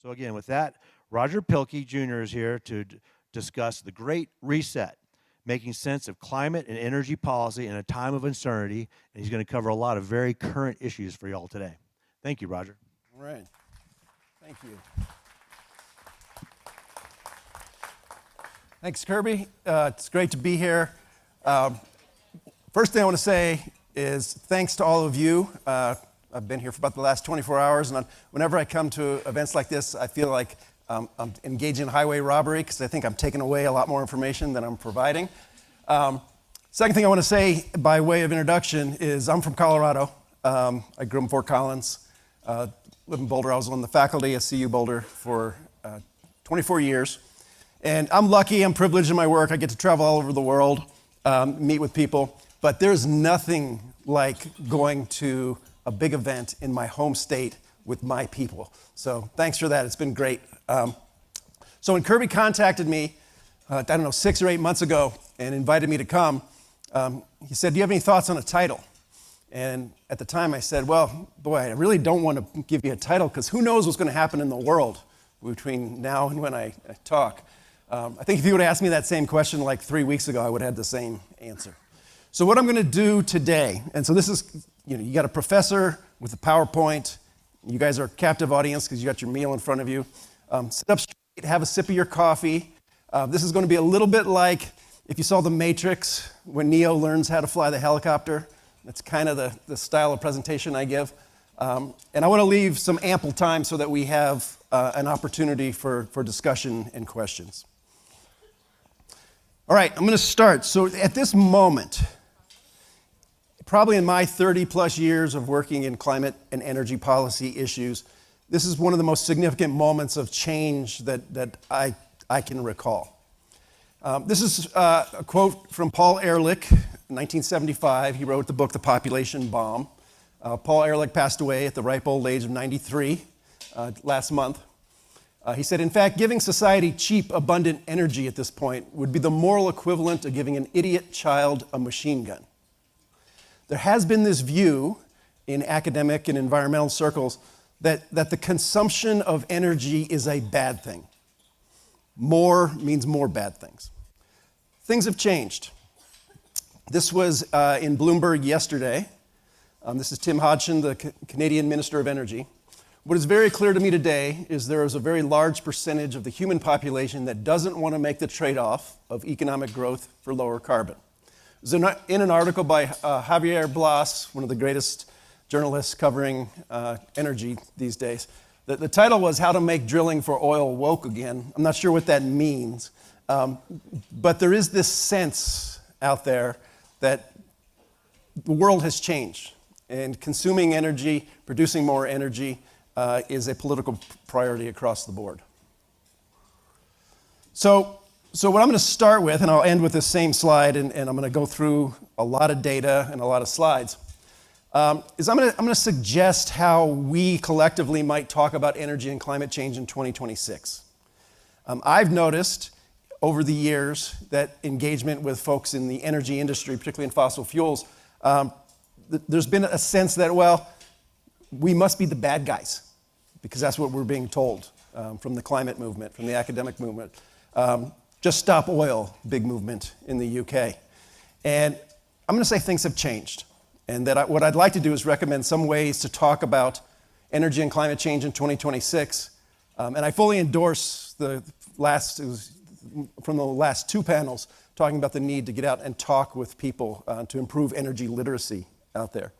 So again, with that, Roger Pielke Jr. is here to discuss the Great Reset, making sense of climate and energy policy in a time of uncertainty, and he's going to cover a lot of very current issues for y'all today. Thank you, Roger. All right. Thank you. Thanks, Kirby. It's great to be here. First thing I want to say is thanks to all of you. I've been here for about the last 24 hours, and whenever I come to events like this, I feel like I'm engaging in highway robbery because I think I'm taking away a lot more information than I'm providing. Second thing I want to say by way of introduction is I'm from Colorado. I grew up in Fort Collins, live in Boulder. I was on the faculty at CU Boulder for 24 years. And I'm lucky, I'm privileged in my work. I get to travel all over the world, meet with people. But there's nothing like going to a big event in my home state with my people. So thanks for that. It's been great. So when Kirby contacted me, I don't know, 6 or 8 months ago and invited me to come, he said, do you have any thoughts on a title? And at the time I said, well, boy, I really don't want to give you a title because who knows what's going to happen in the world between now and when I talk. I think if you would have asked me that same question like 3 weeks ago, I would have had the same answer. So what I'm going to do today, and so this is, you got a professor with a PowerPoint. You guys are a captive audience because you got your meal in front of you. Sit up straight, have a sip of your coffee. This is going to be a little bit like if you saw The Matrix when Neo learns how to fly the helicopter. That's kind of the style of presentation I give. And I want to leave some ample time so that we have an opportunity for discussion and questions. All right, I'm going to start. So at this moment, probably in my 30 plus years of working in climate and energy policy issues, this is one of the most significant moments of change that I can recall. This is a quote from Paul Ehrlich, 1975. He wrote the book, The Population Bomb. Paul Ehrlich passed away at the ripe old age of 93 last month. He said, in fact, giving society cheap, abundant energy at this point would be the moral equivalent of giving an idiot child a machine gun. There has been this view in academic and environmental circles that the consumption of energy is a bad thing. More means more bad things. Things have changed. This was in Bloomberg yesterday. This is Tim Hodgson, the Canadian Minister of Energy. What is very clear to me today is there is a very large percentage of the human population that doesn't want to make the trade-off of economic growth for lower carbon. It was in an article by Javier Blas, one of the greatest journalists covering energy these days. The title was How to Make Drilling for Oil Woke Again. I'm not sure what that means, but there is this sense out there that the world has changed, and consuming energy, producing more energy, is a political priority across the board. So what I'm going to start with, and I'll end with this same slide, and I'm going to go through a lot of data and a lot of slides, is I'm going to suggest how we collectively might talk about energy and climate change in 2026. I've noticed over the years that engagement with folks in the energy industry, particularly in fossil fuels, there's been a sense that, well, we must be the bad guys, because that's what we're being told from the climate movement, from the academic movement. Just stop oil, big movement in the UK. And I'm going to say things have changed. And that what I'd like to do is recommend some ways to talk about energy and climate change in 2026. And I fully endorse from the last two panels talking about the need to get out and talk with people to improve energy literacy out there.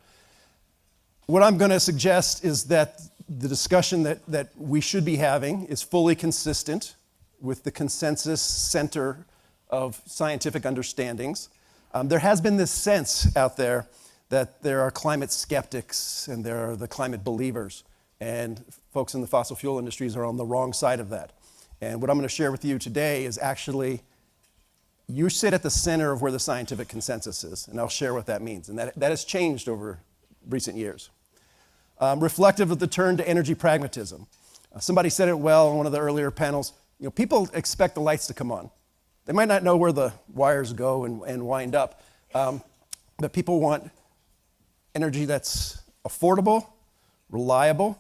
What I'm going to suggest is that the discussion that we should be having is fully consistent with the consensus center of scientific understandings. There has been this sense out there that there are climate skeptics and there are the climate believers, and folks in the fossil fuel industries are on the wrong side of that. And what I'm going to share with you today is actually, you sit at the center of where the scientific consensus is, and I'll share what that means. And that has changed over recent years. Reflective of the turn to energy pragmatism. Somebody said it well in one of the earlier panels. People expect the lights to come on. They might not know where the wires go and wind up, but people want energy that's affordable, reliable,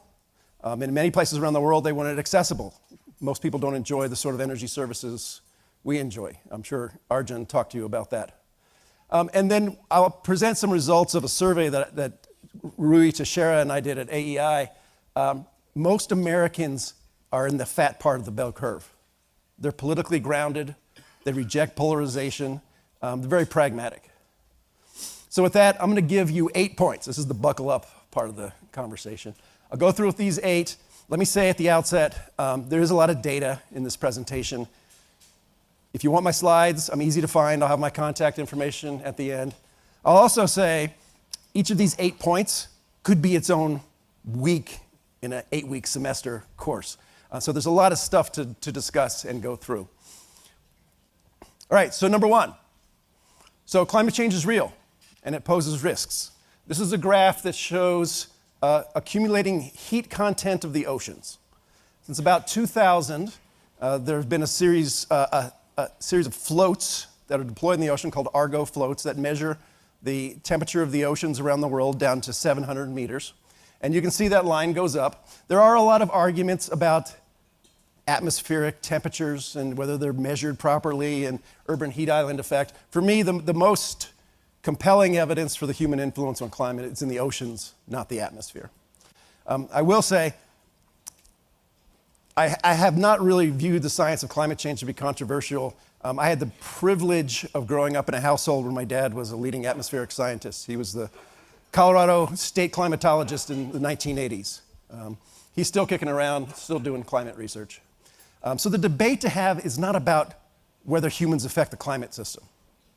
In many places around the world, they want it accessible. Most people don't enjoy the sort of energy services we enjoy. I'm sure Arjun talked to you about that. And then I'll present some results of a survey that Rui Teixeira and I did at AEI. Most Americans are in the fat part of the bell curve. They're politically grounded. They reject polarization. They're very pragmatic. So with that, I'm going to give you 8 points. This is the buckle up part of the conversation. I'll go through with these 8. Let me say at the outset, there is a lot of data in this presentation. If you want my slides, I'm easy to find. I'll have my contact information at the end. I'll also say each of these 8 points could be its own week in an 8-week semester course. So there's a lot of stuff to discuss and go through. All right, so number 1. So climate change is real, and it poses risks. This is a graph that shows accumulating heat content of the oceans. Since about 2000, there have been a series of floats that are deployed in the ocean called Argo floats that measure the temperature of the oceans around the world down to 700 meters. And you can see that line goes up. There are a lot of arguments about atmospheric temperatures and whether they're measured properly and urban heat island effect. For me, the most compelling evidence for the human influence on climate is in the oceans, not the atmosphere. I will say, I have not really viewed the science of climate change to be controversial. I had the privilege of growing up in a household where my dad was a leading atmospheric scientist. He was the Colorado state climatologist in the 1980s. He's still kicking around, still doing climate research. So the debate to have is not about whether humans affect the climate system.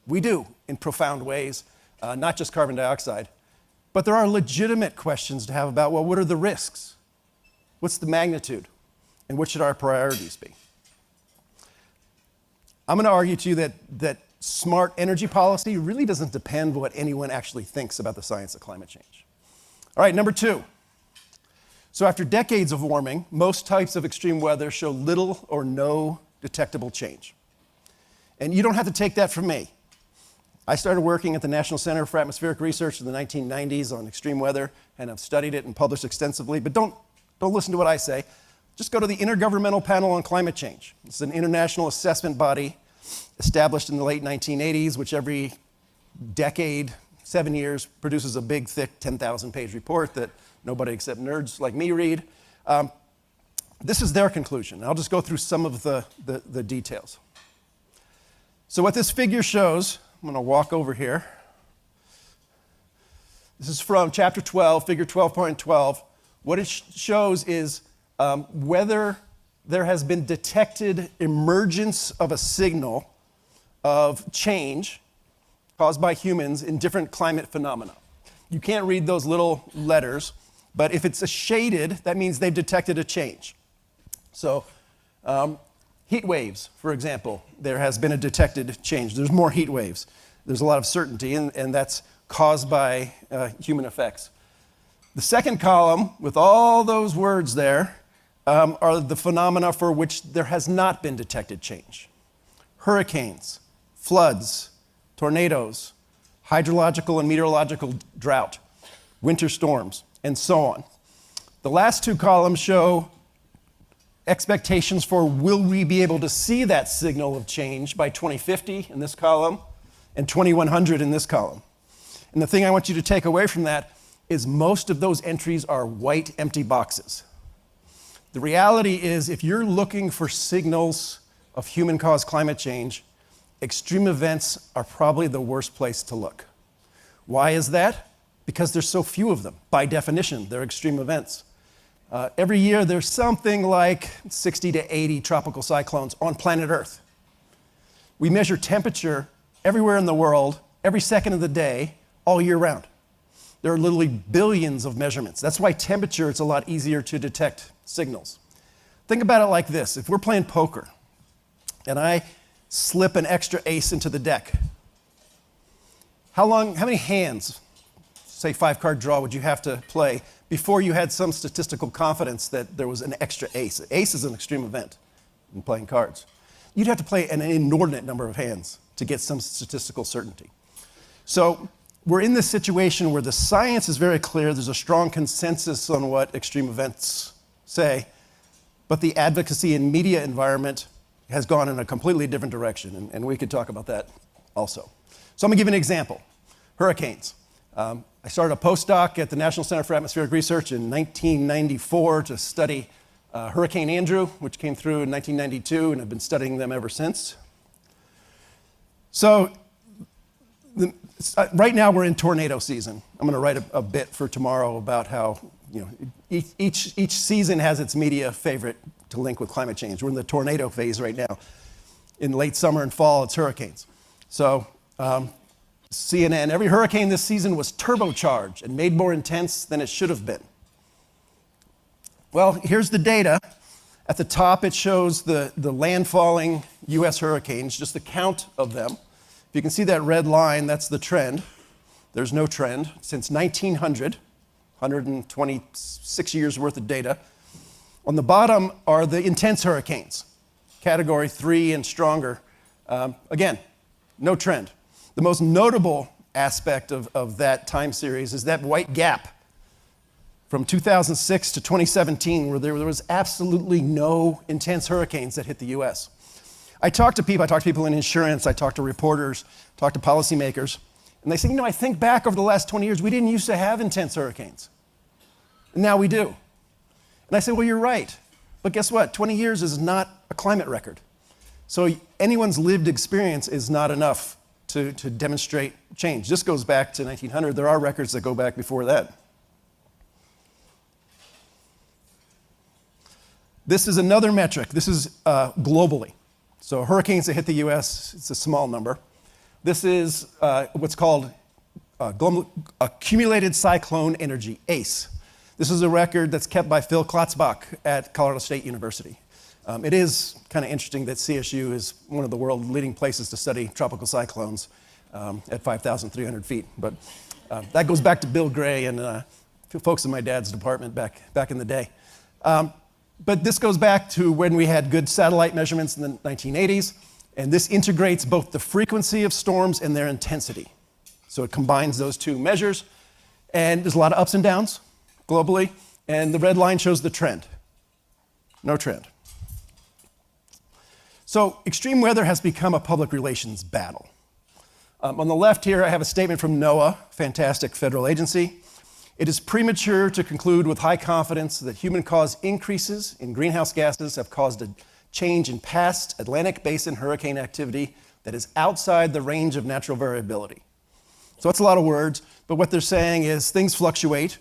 We do in profound ways, not just carbon dioxide. But there are legitimate questions to have about, well, what are the risks? What's the magnitude? And what should our priorities be? I'm going to argue to you that smart energy policy really doesn't depend on what anyone actually thinks about the science of climate change. All right, number 2. So after decades of warming, most types of extreme weather show little or no detectable change. And you don't have to take that from me. I started working at the National Center for Atmospheric Research in the 1990s on extreme weather, and I've studied it and published extensively, but don't listen to what I say. Just go to the Intergovernmental Panel on Climate Change. It's an international assessment body established in the late 1980s, which every decade, 7 years, produces a big, thick 10,000-page report that nobody except nerds like me read. This is their conclusion. I'll just go through some of the details. So what this figure shows, I'm going to walk over here. This is from chapter 12, figure 12.12. What it shows is whether there has been detected emergence of a signal of change caused by humans in different climate phenomena. You can't read those little letters, but if it's shaded, that means they've detected a change. So heat waves, for example, there has been a detected change. There's more heat waves. There's a lot of certainty, and that's caused by human effects. The second column, with all those words there, are the phenomena for which there has not been detected change. Hurricanes, floods, tornadoes, hydrological and meteorological drought, winter storms, and so on. The last 2 columns show expectations for will we be able to see that signal of change by 2050 in this column and 2100 in this column. And the thing I want you to take away from that is most of those entries are white, empty boxes. The reality is if you're looking for signals of human-caused climate change, extreme events are probably the worst place to look. Why is that? Because there's so few of them. By definition, they're extreme events. Every year, there's something like 60 to 80 tropical cyclones on planet Earth. We measure temperature everywhere in the world, every second of the day, all year round. There are literally billions of measurements. That's why temperature, it's a lot easier to detect signals. Think about it like this. If we're playing poker, and I slip an extra ace into the deck, how many hands, say 5-card draw, would you have to play before you had some statistical confidence that there was an extra ace? Ace is an extreme event in playing cards. You'd have to play an inordinate number of hands to get some statistical certainty. So we're in this situation where the science is very clear. There's a strong consensus on what extreme events say, but the advocacy and media environment has gone in a completely different direction, and we could talk about that also. So I'm gonna give you an example. Hurricanes. I started a postdoc at the National Center for Atmospheric Research in 1994 to study Hurricane Andrew, which came through in 1992, and I've been studying them ever since. So right now we're in tornado season. I'm gonna write a bit for tomorrow about how each season has its media favorite to link with climate change. We're in the tornado phase right now. In late summer and fall, it's hurricanes. So CNN, every hurricane this season was turbocharged and made more intense than it should have been. Well, here's the data. At the top, it shows the landfalling US hurricanes, just the count of them. If you can see that red line, that's the trend. There's no trend. Since 1900, 126 years worth of data. On the bottom are the intense hurricanes, category 3 and stronger. Again, no trend. The most notable aspect of that time series is that white gap from 2006 to 2017, where there was absolutely no intense hurricanes that hit the US. I talk to people in insurance, I talk to reporters, talk to policymakers, and they say, I think back over the last 20 years, we didn't used to have intense hurricanes. And now we do. And I say, well, you're right. But guess what? 20 years is not a climate record. So anyone's lived experience is not enough to demonstrate change. This goes back to 1900. There are records that go back before that. This is another metric. This is globally. So hurricanes that hit the US, it's a small number. This is what's called accumulated cyclone energy, ACE. This is a record that's kept by Phil Klotzbach at Colorado State University. It is kind of interesting that CSU is one of the world's leading places to study tropical cyclones at 5,300 feet. But that goes back to Bill Gray and folks in my dad's department back in the day. But this goes back to when we had good satellite measurements in the 1980s, and this integrates both the frequency of storms and their intensity. So it combines those two measures, and there's a lot of ups and downs globally, and the red line shows the trend. No trend. So extreme weather has become a public relations battle. On the left here, I have a statement from NOAA, fantastic federal agency. It is premature to conclude with high confidence that human-caused increases in greenhouse gases have caused a change in past Atlantic Basin hurricane activity that is outside the range of natural variability. So that's a lot of words, but what they're saying is things fluctuate,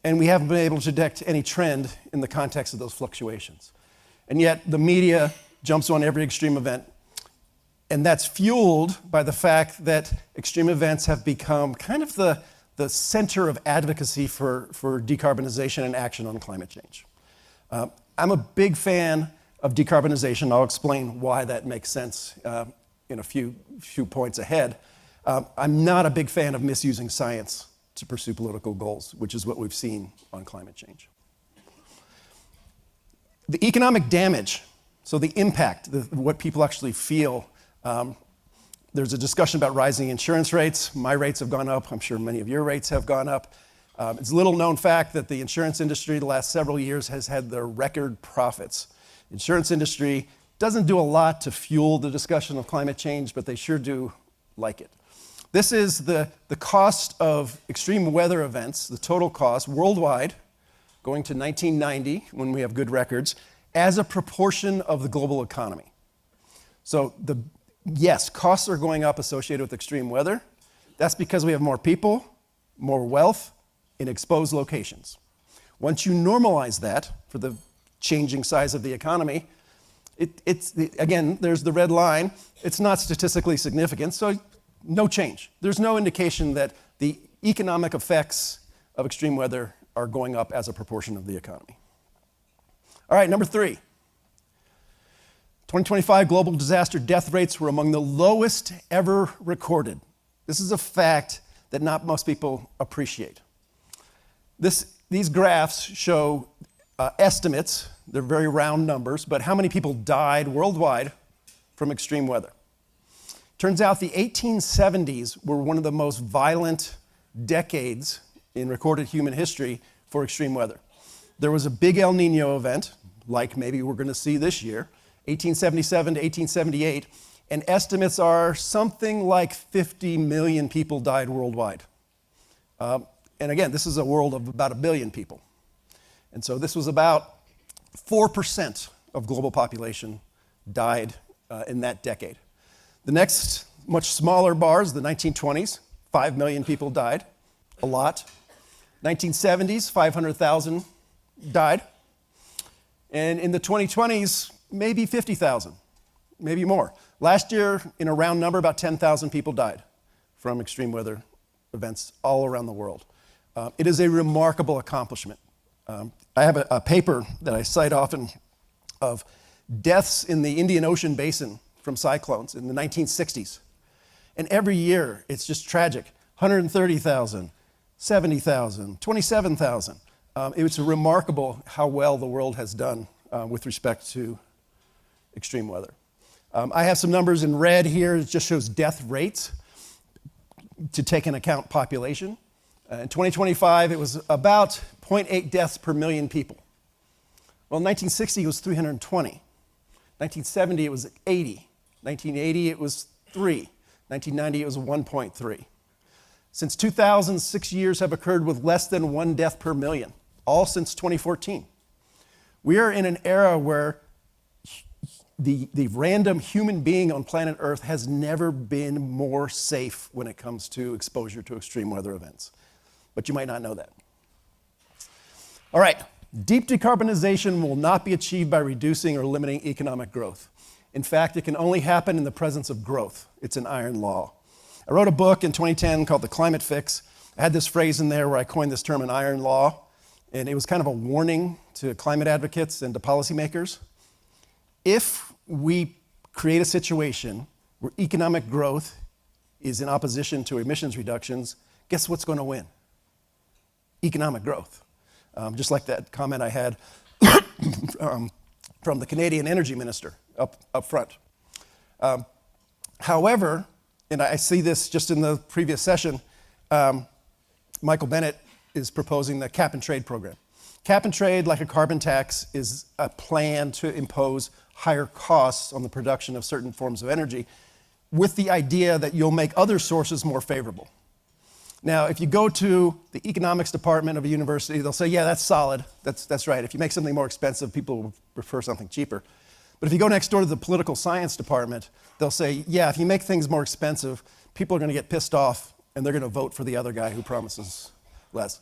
and we haven't been able to detect any trend in the context of those fluctuations. And yet the media jumps on every extreme event, and that's fueled by the fact that extreme events have become kind of the center of advocacy for decarbonization and action on climate change. I'm a big fan of decarbonization. I'll explain why that makes sense in a few points ahead. I'm not a big fan of misusing science to pursue political goals, which is what we've seen on climate change. The economic damage, so the impact, what people actually feel. There's a discussion about rising insurance rates. My rates have gone up. I'm sure many of your rates have gone up. It's a little known fact that the insurance industry the last several years has had their record profits. The insurance industry doesn't do a lot to fuel the discussion of climate change, but they sure do like it. This is the cost of extreme weather events, the total cost worldwide, going to 1990, when we have good records, as a proportion of the global economy. So yes, costs are going up associated with extreme weather. That's because we have more people, more wealth in exposed locations. Once you normalize that for the changing size of the economy, again, there's the red line. It's not statistically significant, so no change. There's no indication that the economic effects of extreme weather are going up as a proportion of the economy. All right, number 3. 2025 global disaster death rates were among the lowest ever recorded. This is a fact that not most people appreciate. These graphs show estimates. They're very round numbers, but how many people died worldwide from extreme weather? Turns out the 1870s were one of the most violent decades in recorded human history for extreme weather. there was a big El Nino event, like maybe we're going to see this year, 1877 to 1878, and estimates are something like 50 million people died worldwide. And again, this is a world of about 1 billion people. And so this was about 4% of global population died in that decade. The next, much smaller bars, the 1920s, 5 million people died, a lot. 1970s, 500,000 died. And in the 2020s, maybe 50,000, maybe more. Last year, in a round number, about 10,000 people died from extreme weather events all around the world. It is a remarkable accomplishment. I have a paper that I cite often of deaths in the Indian Ocean basin from cyclones in the 1960s. And every year, it's just tragic. 130,000, 70,000, 27,000. It's remarkable how well the world has done with respect to extreme weather. I have some numbers in red here. It just shows death rates to take into account population. In 2025, it was about 0.8 deaths per million people. Well, in 1960, it was 320. 1970, it was 80. 1980, it was 3. 1990, it was 1.3. Since 2000, 6 years have occurred with less than 1 death per million, all since 2014. We are in an era where the random human being on planet Earth has never been more safe when it comes to exposure to extreme weather events. But you might not know that. All right, deep decarbonization will not be achieved by reducing or limiting economic growth. In fact, it can only happen in the presence of growth. It's an iron law. I wrote a book in 2010 called The Climate Fix. I had this phrase in there where I coined this term, an iron law, and it was kind of a warning to climate advocates and to policymakers. If we create a situation where economic growth is in opposition to emissions reductions, guess what's going to win? Economic growth. Just like that comment I had from the Canadian energy minister up front. However, and I see this just in the previous session, Michael Bennett is proposing the cap and trade program. Cap and trade, like a carbon tax, is a plan to impose higher costs on the production of certain forms of energy with the idea that you'll make other sources more favorable. Now, if you go to the economics department of a university, they'll say, yeah, that's solid. That's right. If you make something more expensive, people will prefer something cheaper. But if you go next door to the political science department, they'll say, yeah, if you make things more expensive, people are going to get pissed off and they're going to vote for the other guy who promises less.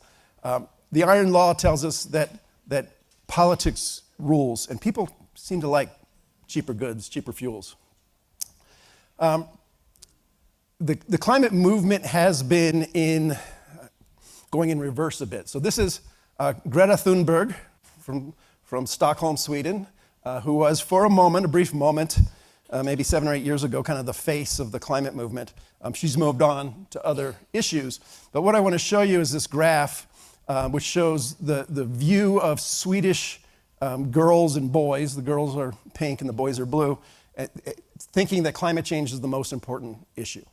The iron law tells us that politics rules, and people seem to like cheaper goods, cheaper fuels. The climate movement has been going in reverse a bit. So this is Greta Thunberg from Stockholm, Sweden, who was for a brief moment, maybe 7 or 8 years ago, kind of the face of the climate movement. She's moved on to other issues. But what I want to show you is this graph, which shows the view of Swedish girls and boys. The girls are pink and the boys are blue, thinking that climate change is the most important issue.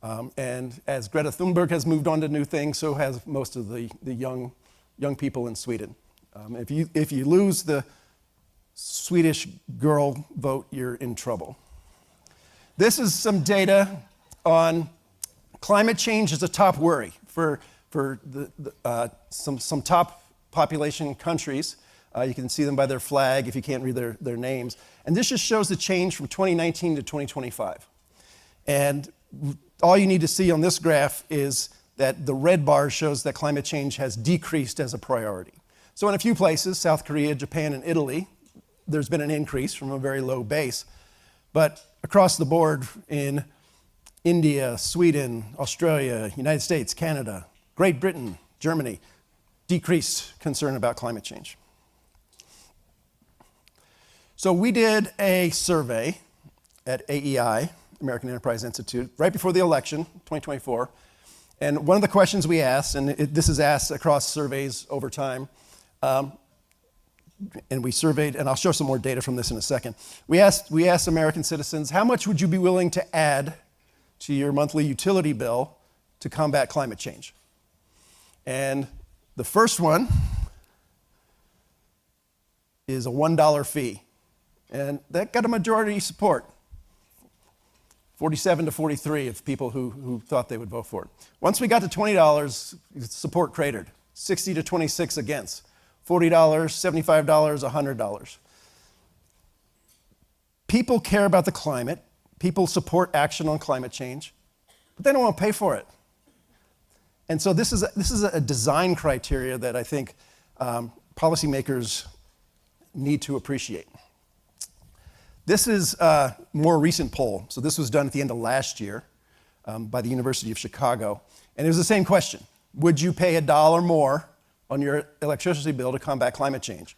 And as Greta Thunberg has moved on to new things, so has most of the young people in Sweden. If you lose the Swedish girl vote, you're in trouble. This is some data on climate change as a top worry for some top population countries. You can see them by their flag if you can't read their names. And this just shows the change from 2019 to 2025. And all you need to see on this graph is that the red bar shows that climate change has decreased as a priority. So in a few places, South Korea, Japan, and Italy, there's been an increase from a very low base. But across the board in India, Sweden, Australia, United States, Canada, Great Britain, Germany, decreased concern about climate change. So we did a survey at AEI, American Enterprise Institute, right before the election, 2024. And one of the questions we asked, and this is asked across surveys over time, and we surveyed, and I'll show some more data from this in a second. We asked American citizens, how much would you be willing to add to your monthly utility bill to combat climate change? And the first one is a $1 fee. And that got a majority support. 47 to 43 of people who thought they would vote for it. Once we got to $20, support cratered. 60 to 26 against. $40, $75, $100. People care about the climate. People support action on climate change, but they don't want to pay for it. And so this is a design criteria that I think policymakers need to appreciate. This is a more recent poll. So this was done at the end of last year by the University of Chicago. And it was the same question. Would you pay $1 more on your electricity bill to combat climate change?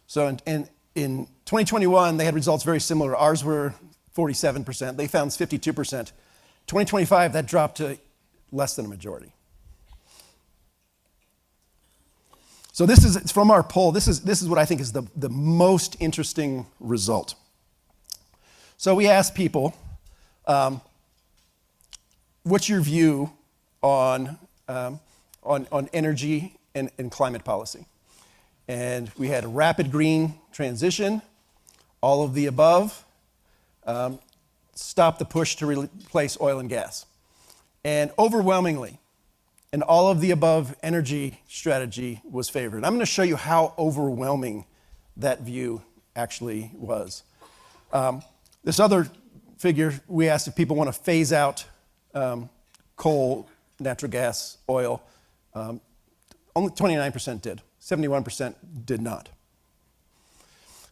So in 2021, they had results very similar. Ours were 47%. They found 52%. 2025, that dropped to less than a majority. So this is from our poll. This is what I think is the most interesting result. So we asked people, what's your view on energy and climate policy? And we had a rapid green transition, all of the above, stop the push to replace oil and gas. And overwhelmingly, an all of the above energy strategy was favored. I'm going to show you how overwhelming that view actually was. This other figure, we asked if people want to phase out coal, natural gas, oil. Only 29% did. 71% did not.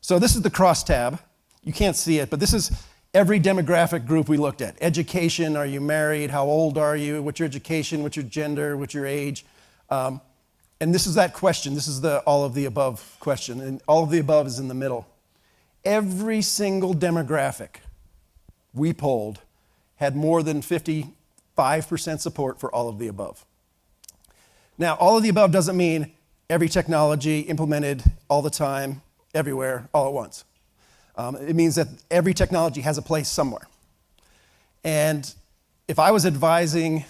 So this is the crosstab. You can't see it, but this is every demographic group we looked at. Education, are you married? How old are you? What's your education? What's your gender? What's your age? And this is that question. This is the all of the above question. And all of the above is in the middle. Every single demographic we polled had more than 55% support for all of the above. Now, all of the above doesn't mean every technology implemented all the time, everywhere, all at once. It means that every technology has a place somewhere. And if I was advising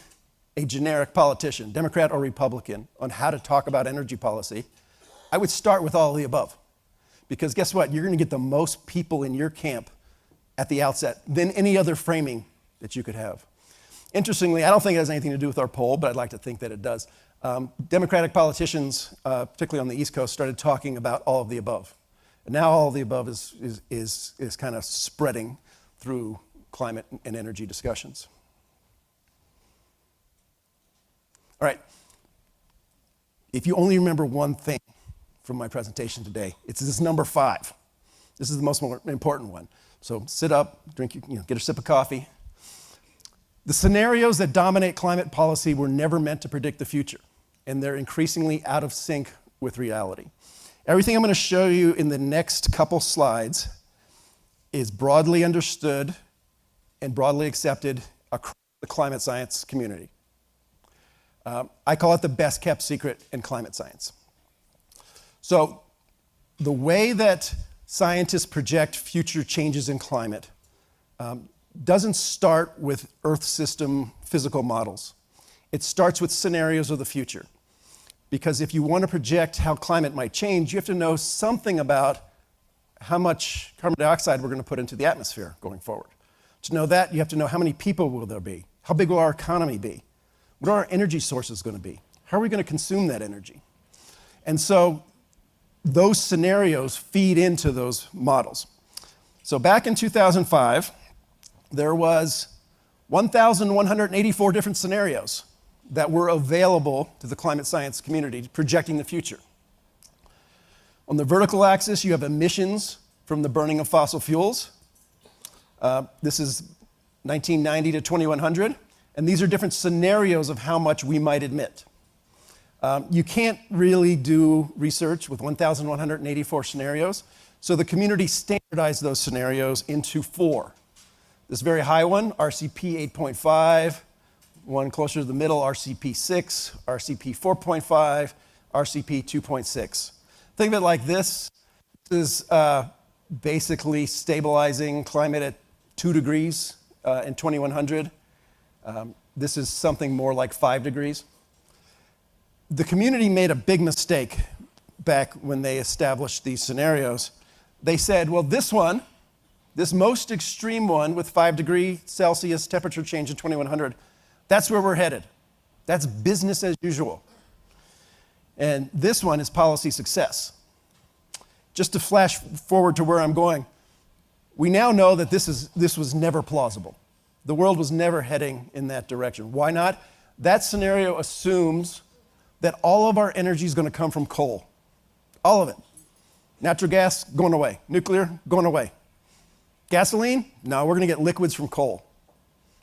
a generic politician, Democrat or Republican, on how to talk about energy policy, I would start with all of the above. Because guess what? You're going to get the most people in your camp at the outset than any other framing that you could have. Interestingly, I don't think it has anything to do with our poll, but I'd like to think that it does. Democratic politicians, particularly on the East Coast, started talking about all of the above. And now all of the above is kind of spreading through climate and energy discussions. All right. If you only remember one thing from my presentation today, it's this number 5. This is the most important one. So sit up, drink, get a sip of coffee. The scenarios that dominate climate policy were never meant to predict the future, and they're increasingly out of sync with reality. Everything I'm going to show you in the next couple slides is broadly understood and broadly accepted across the climate science community. I call it the best kept secret in climate science. So the way that scientists project future changes in climate doesn't start with Earth system physical models. It starts with scenarios of the future. Because if you want to project how climate might change, you have to know something about how much carbon dioxide we're going to put into the atmosphere going forward. To know that, you have to know how many people will there be? How big will our economy be? What are our energy sources going to be? How are we going to consume that energy? And so those scenarios feed into those models. So back in 2005, there was 1,184 different scenarios that were available to the climate science community projecting the future. On the vertical axis, you have emissions from the burning of fossil fuels. This is 1990 to 2100, and these are different scenarios of how much we might emit. You can't really do research with 1,184 scenarios, so the community standardized those scenarios into 4. This very high one, RCP 8.5, one closer to the middle, RCP 6, RCP 4.5, RCP 2.6. Think of it like this. This is basically stabilizing climate at 2 degrees in 2100. This is something more like 5 degrees. The community made a big mistake back when they established these scenarios. They said, well, this one, this most extreme one with 5°C temperature change in 2100, that's where we're headed. That's business as usual. And this one is policy success. Just to flash forward to where I'm going, we now know that this was never plausible. The world was never heading in that direction. Why not? That scenario assumes that all of our energy is going to come from coal. All of it. Natural gas, going away. Nuclear, going away. Gasoline? No, we're going to get liquids from coal.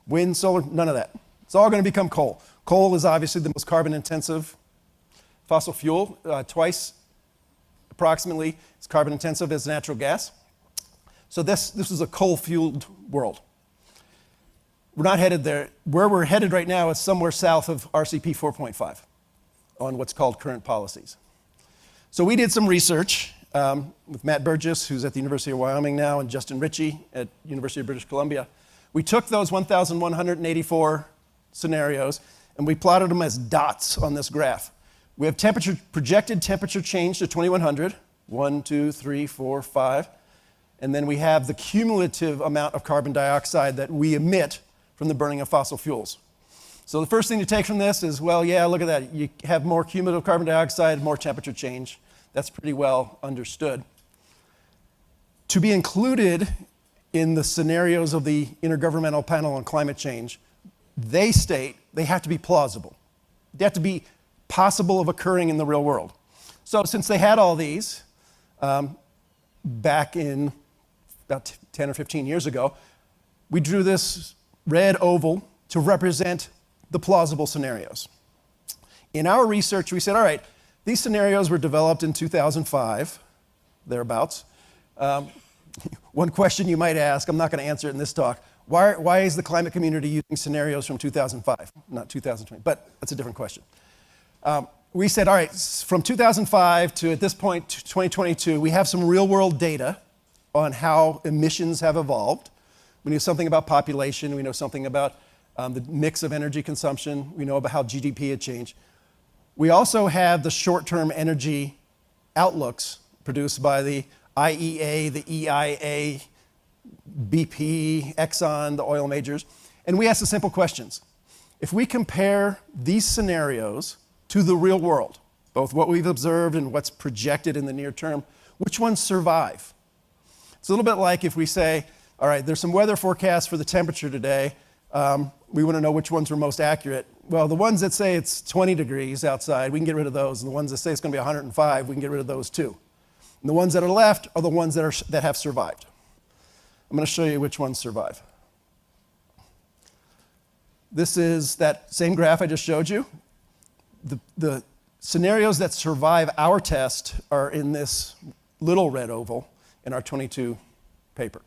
Wind, solar, none of that. It's all going to become coal. Coal is obviously the most carbon-intensive fossil fuel, twice approximately as carbon-intensive as natural gas. So this is a coal-fueled world. We're not headed there. Where we're headed right now is somewhere south of RCP 4.5 on what's called current policies. So we did some research with Matt Burgess, who's at the University of Wyoming now, and Justin Ritchie at University of British Columbia. We took those 1,184 scenarios and we plotted them as dots on this graph. We have projected temperature change to 2100, 1, 2, 3, 4, 5, and then we have the cumulative amount of carbon dioxide that we emit from the burning of fossil fuels. So the first thing to take from this is, well, yeah, look at that. You have more cumulative carbon dioxide, more temperature change. That's pretty well understood. To be included in the scenarios of the Intergovernmental Panel on Climate Change, they state they have to be plausible. They have to be possible of occurring in the real world. So since they had all these back in about 10 or 15 years ago, we drew this red oval to represent the plausible scenarios. In our research, we said, all right, these scenarios were developed in 2005, thereabouts. One question you might ask, I'm not going to answer it in this talk, why is the climate community using scenarios from 2005, not 2020? But that's a different question. We said, all right, from 2005 to at this point, 2022, we have some real-world data on how emissions have evolved. We know something about population. We know something about the mix of energy consumption. We know about how GDP had changed. We also have the short-term energy outlooks produced by the IEA, the EIA, BP, Exxon, the oil majors. And we ask the simple questions. If we compare these scenarios to the real world, both what we've observed and what's projected in the near term, which ones survive? It's a little bit like if we say, all right, there's some weather forecasts for the temperature today. We want to know which ones are most accurate. Well, the ones that say it's 20 degrees outside, we can get rid of those. And the ones that say it's going to be 105, we can get rid of those too. And the ones that are left are the ones that have survived. I'm going to show you which ones survive. This is that same graph I just showed you. The scenarios that survive our test are in this little red oval in our 22 paper.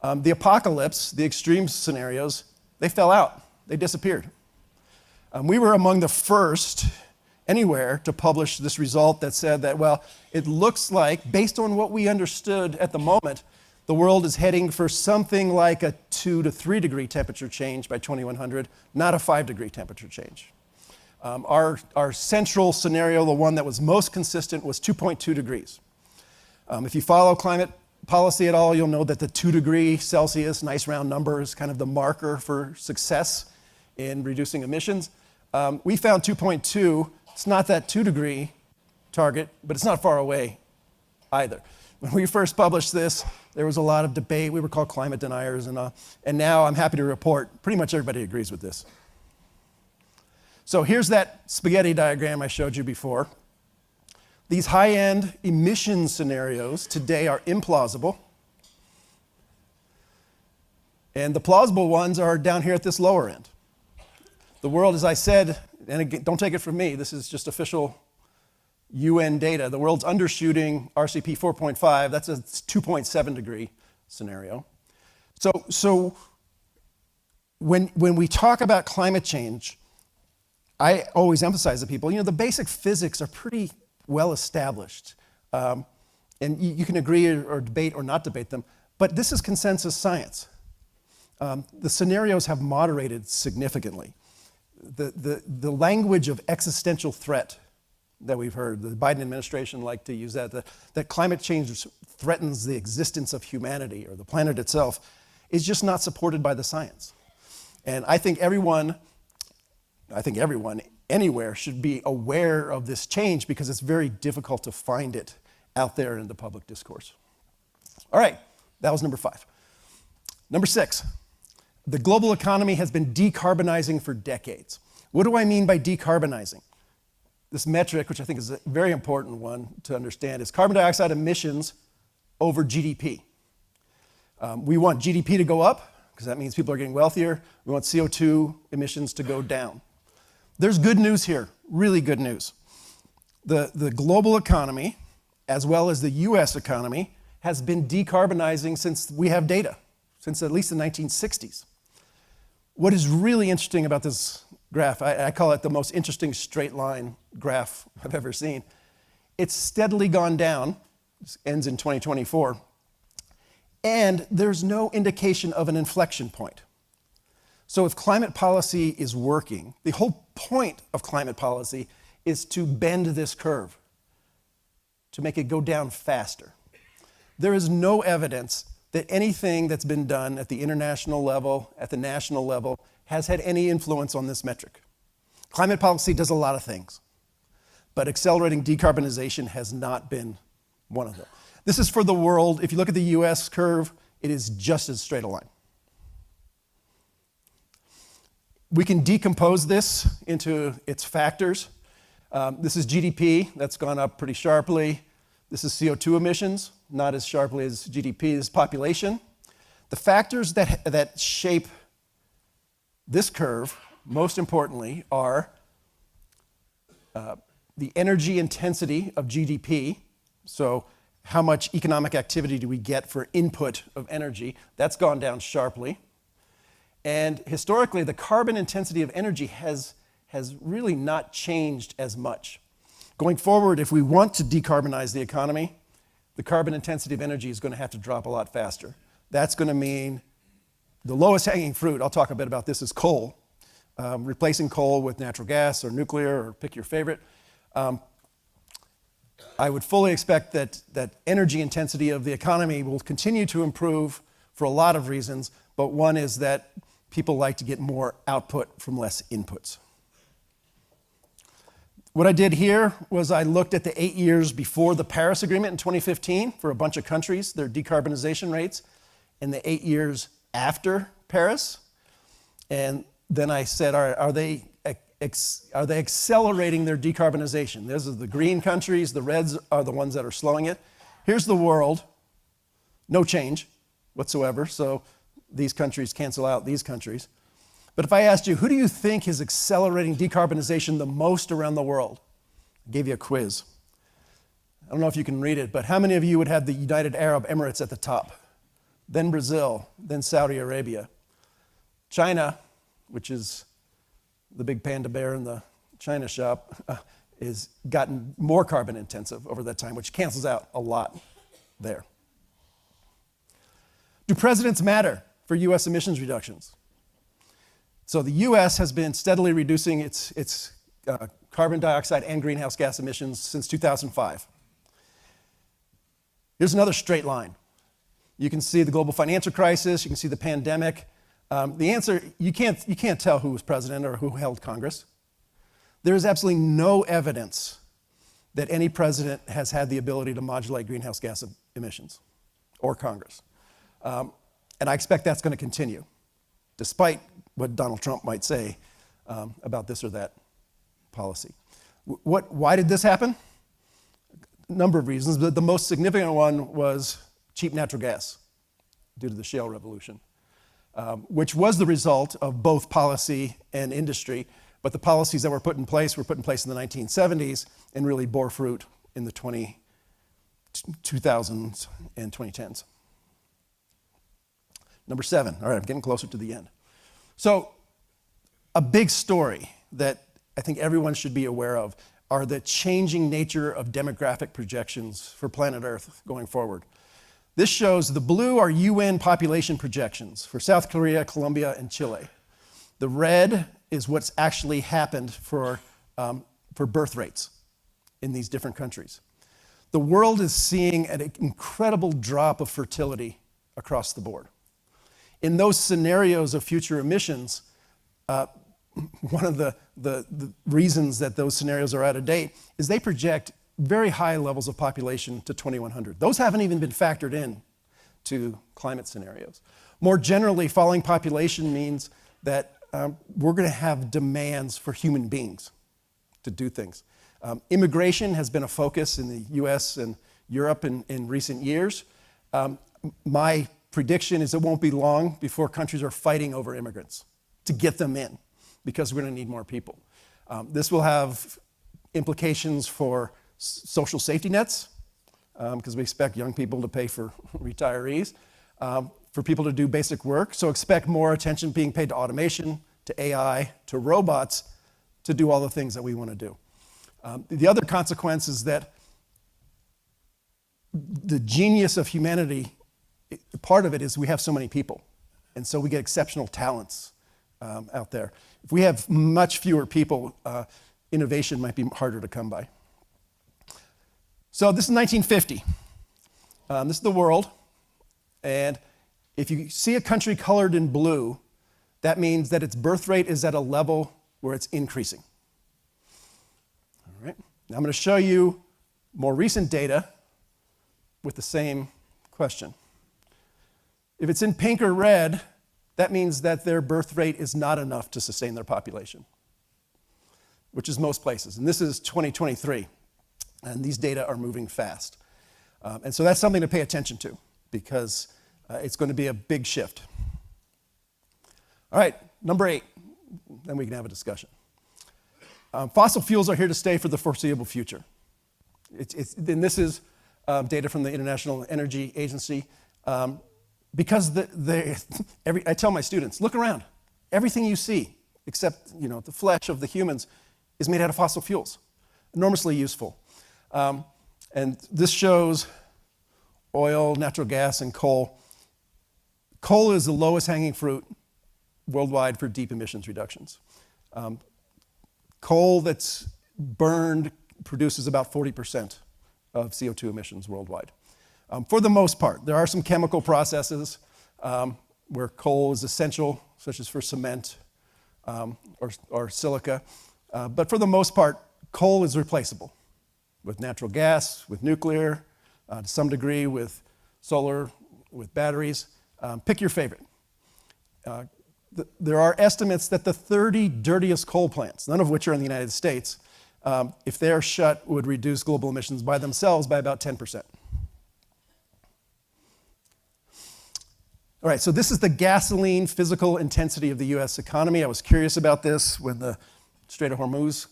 The apocalypse, the extreme scenarios, they fell out. They disappeared. We were among the first anywhere to publish this result that said that, well, it looks like, based on what we understood at the moment, the world is heading for something like a 2 to 3 degree temperature change by 2100, not a 5 degree temperature change. Our central scenario, the one that was most consistent, was 2.2 degrees. If you follow climate policy at all, you'll know that the 2 degree Celsius, nice round number, is kind of the marker for success in reducing emissions. We found 2.2. It's not that 2 degree target, but it's not far away either. When we first published this, there was a lot of debate. We were called climate deniers, and now I'm happy to report pretty much everybody agrees with this. So here's that spaghetti diagram I showed you before. These high-end emission scenarios today are implausible. And the plausible ones are down here at this lower end. The world, as I said, and again, don't take it from me, this is just official UN data. The world's undershooting RCP 4.5. That's a 2.7 degree scenario. So when we talk about climate change, I always emphasize to people, the basic physics are pretty well established. And you can agree or debate or not debate them, but this is consensus science. The scenarios have moderated significantly. The language of existential threat that we've heard. The Biden administration liked to use that climate change threatens the existence of humanity or the planet itself, is just not supported by the science. And I think everyone anywhere should be aware of this change because it's very difficult to find it out there in the public discourse. All right, that was number 5. Number 6, the global economy has been decarbonizing for decades. What do I mean by decarbonizing? This metric, which I think is a very important one to understand, is carbon dioxide emissions over GDP. We want GDP to go up because that means people are getting wealthier. We want CO2 emissions to go down. There's good news here, really good news. The global economy, as well as the US economy, has been decarbonizing since we have data, since at least the 1960s. What is really interesting about this graph, I call it the most interesting straight line graph I've ever seen. It's steadily gone down, this ends in 2024, and there's no indication of an inflection point. So if climate policy is working, the whole point of climate policy is to bend this curve, to make it go down faster. There is no evidence that anything that's been done at the international level, at the national level, has had any influence on this metric. Climate policy does a lot of things, but accelerating decarbonization has not been one of them. This is for the world. If you look at the US curve, it is just as straight a line. We can decompose this into its factors. This is GDP, that's gone up pretty sharply. This is CO2 emissions, not as sharply as GDP, this is population. The factors that shape this curve, most importantly, are the energy intensity of GDP, so how much economic activity do we get for input of energy? That's gone down sharply. And historically, the carbon intensity of energy has really not changed as much. Going forward, if we want to decarbonize the economy, the carbon intensity of energy is going to have to drop a lot faster. That's going to mean the lowest hanging fruit, I'll talk a bit about this, is coal. Replacing coal with natural gas or nuclear, or pick your favorite. I would fully expect that energy intensity of the economy will continue to improve for a lot of reasons, but one is that people like to get more output from less inputs. What I did here was I looked at the 8 years before the Paris Agreement in 2015 for a bunch of countries, their decarbonization rates, and the 8 years after Paris. And then I said, are they accelerating their decarbonization? Those are the green countries, the reds are the ones that are slowing it. Here's the world, no change whatsoever, so these countries cancel out these countries. But if I asked you, who do you think is accelerating decarbonization the most around the world? I gave you a quiz. I don't know if you can read it, but how many of you would have the United Arab Emirates at the top? Then Brazil, then Saudi Arabia. China, which is the big panda bear in the China shop, is gotten more carbon intensive over that time, which cancels out a lot there. Do presidents matter for US emissions reductions? So the US has been steadily reducing its carbon dioxide and greenhouse gas emissions since 2005. Here's another straight line. You can see the global financial crisis, you can see the pandemic. The answer, you can't tell who was president or who held Congress. There is absolutely no evidence that any president has had the ability to modulate greenhouse gas emissions, or Congress. And I expect that's going to continue, despite what Donald Trump might say about this or that policy. Why did this happen? A number of reasons, but the most significant one was cheap natural gas due to the shale revolution, which was the result of both policy and industry. But the policies that were put in place in the 1970s and really bore fruit in the 2000s and 2010s. Number 7, all right, I'm getting closer to the end. So a big story that I think everyone should be aware of are the changing nature of demographic projections for planet Earth going forward. This shows the blue are UN population projections for South Korea, Colombia, and Chile. The red is what's actually happened for birth rates in these different countries. The world is seeing an incredible drop of fertility across the board. In those scenarios of future emissions, one of the reasons that those scenarios are out of date is they project very high levels of population to 2100. Those haven't even been factored in to climate scenarios. More generally, falling population means that we're going to have demands for human beings to do things. Immigration has been a focus in the US and Europe in recent years. My prediction is it won't be long before countries are fighting over immigrants to get them in, because we're going to need more people. This will have implications for social safety nets, because we expect young people to pay for retirees, for people to do basic work. So expect more attention being paid to automation, to AI, to robots, to do all the things that we want to do. The other consequence is that the genius of humanity, part of it is we have so many people, and so we get exceptional talents out there. If we have much fewer people, innovation might be harder to come by. So this is 1950. This is the world, and if you see a country colored in blue, that means that its birth rate is at a level where it's increasing. All right. Now I'm going to show you more recent data with the same question. If it's in pink or red, that means that their birth rate is not enough to sustain their population, which is most places. And this is 2023, and these data are moving fast. And so that's something to pay attention to, because it's going to be a big shift. All right, number 8, then we can have a discussion. Fossil fuels are here to stay for the foreseeable future. And this is data from the International Energy Agency. Because I tell my students, look around. Everything you see, except the flesh of the humans, is made out of fossil fuels. Enormously useful. And this shows oil, natural gas, and coal. Coal is the lowest hanging fruit worldwide for deep emissions reductions. Coal that's burned produces about 40% of CO2 emissions worldwide. For the most part, there are some chemical processes where coal is essential, such as for cement or silica. But for the most part, coal is replaceable with natural gas, with nuclear, to some degree with solar, with batteries. Pick your favorite. There are estimates that the 30 dirtiest coal plants, none of which are in the United States, if they're shut, would reduce global emissions by themselves by about 10%. All right, so this is the gasoline physical intensity of the US economy. I was curious about this when the Strait of Hormuz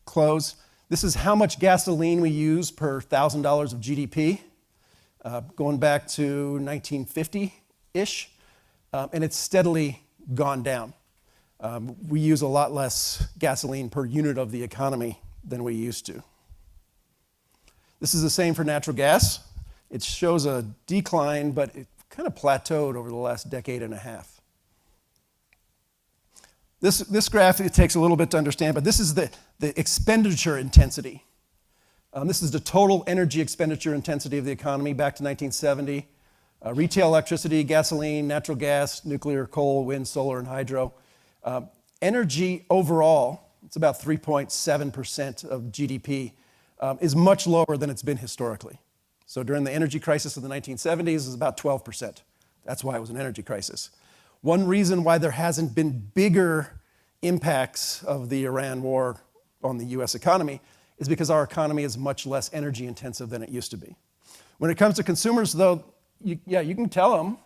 closed. This is how much gasoline we use per $1,000 of GDP, going back to 1950-ish, and it's steadily gone down. We use a lot less gasoline per unit of the economy than we used to. This is the same for natural gas. It shows a decline, but it kind of plateaued over the last decade and a half. This graph, it takes a little bit to understand, but this is the expenditure intensity. This is the total energy expenditure intensity of the economy back to 1970. Retail electricity, gasoline, natural gas, nuclear, coal, wind, solar, and hydro. Energy overall, it's about 3.7% of GDP, is much lower than it's been historically. So during the energy crisis of the 1970s, it was about 12%. That's why it was an energy crisis. One reason why there hasn't been bigger impacts of the Iran war on the US economy is because our economy is much less energy intensive than it used to be. When it comes to consumers, though, you can tell them,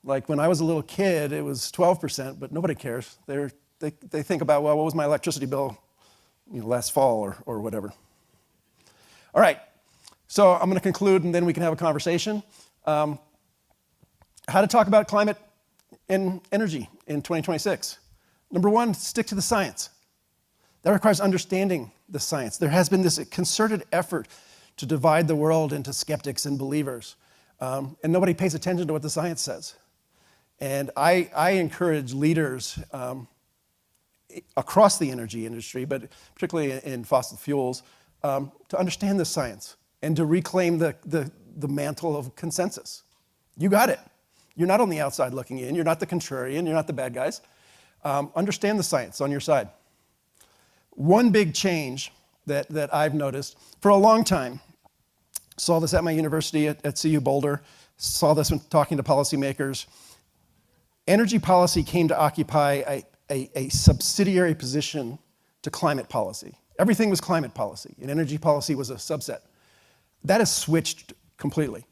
like when I was a little kid, it was 12%, but nobody cares. They think about, well, what was my electricity bill last fall or whatever. All right, so I'm going to conclude and then we can have a conversation. How to talk about climate and energy in 2026. Number one, stick to the science. That requires understanding the science. There has been this concerted effort to divide the world into skeptics and believers, and nobody pays attention to what the science says. And I encourage leaders across the energy industry, but particularly in fossil fuels, to understand this science and to reclaim the mantle of consensus. You got it. You're not on the outside looking in. You're not the contrarian. You're not the bad guys. Understand the science on your side. One big change that I've noticed for a long time, saw this at my university at CU Boulder, saw this when talking to policymakers. Energy policy came to occupy a subsidiary position to climate policy. Everything was climate policy, and energy policy was a subset. That has switched completely.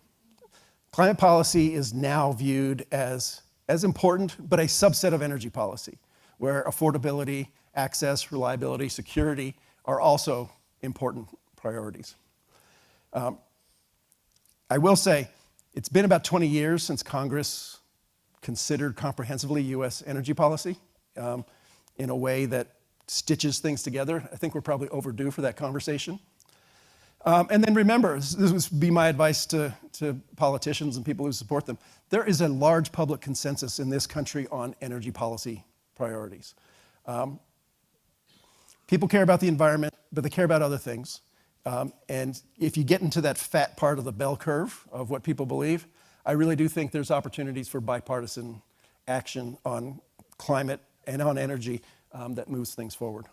Climate policy is now viewed as important, but a subset of energy policy, where affordability, access, reliability, security are also important priorities. I will say, it's been about 20 years since Congress considered comprehensively US energy policy in a way that stitches things together. I think we're probably overdue for that conversation. And then remember, this would be my advice to politicians and people who support them. There is a large public consensus in this country on energy policy priorities. People care about the environment, but they care about other things. And if you get into that fat part of the bell curve of what people believe, I really do think there's opportunities for bipartisan action on climate and on energy that moves things forward.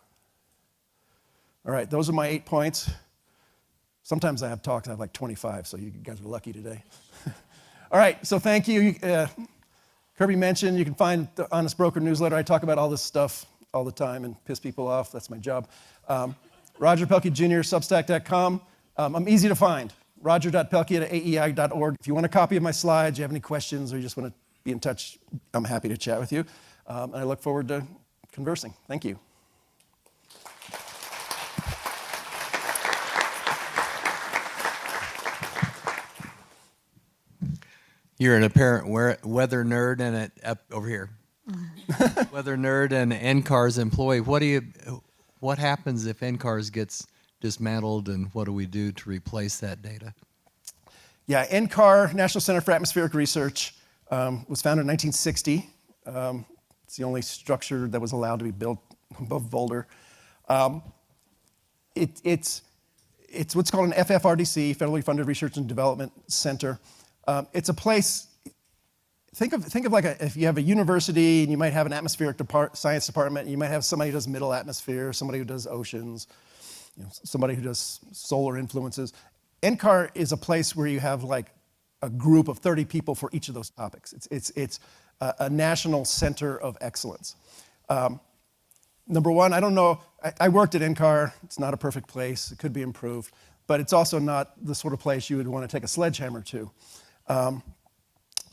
All right, those are my 8 points. Sometimes I have talks, I have like 25, so you guys are lucky today. All right, so thank you. Kirby mentioned you can find the Honest Broker newsletter. I talk about all this stuff all the time and piss people off. That's my job. Roger Pielke Jr., Substack.com. I'm easy to find. roger.pielke@aei.org. If you want a copy of my slides, you have any questions, or you just want to be in touch, I'm happy to chat with you. And I look forward to conversing. Thank you. You're an apparent weather nerd and over here. Weather nerd and NCAR's employee. What happens if NCAR's gets dismantled, and what do we do to replace that data? Yeah, NCAR, National Center for Atmospheric Research, was founded in 1960. It's the only structure that was allowed to be built above Boulder. It's what's called an FFRDC, Federally Funded Research and Development Center. It's a place. Think of like if you have a university and you might have an atmospheric science department, and you might have somebody who does middle atmosphere, somebody who does oceans, somebody who does solar influences. NCAR is a place where you have like a group of 30 people for each of those topics. It's a national center of excellence. Number one, I don't know, I worked at NCAR. It's not a perfect place. It could be improved, but it's also not the sort of place you would want to take a sledgehammer to.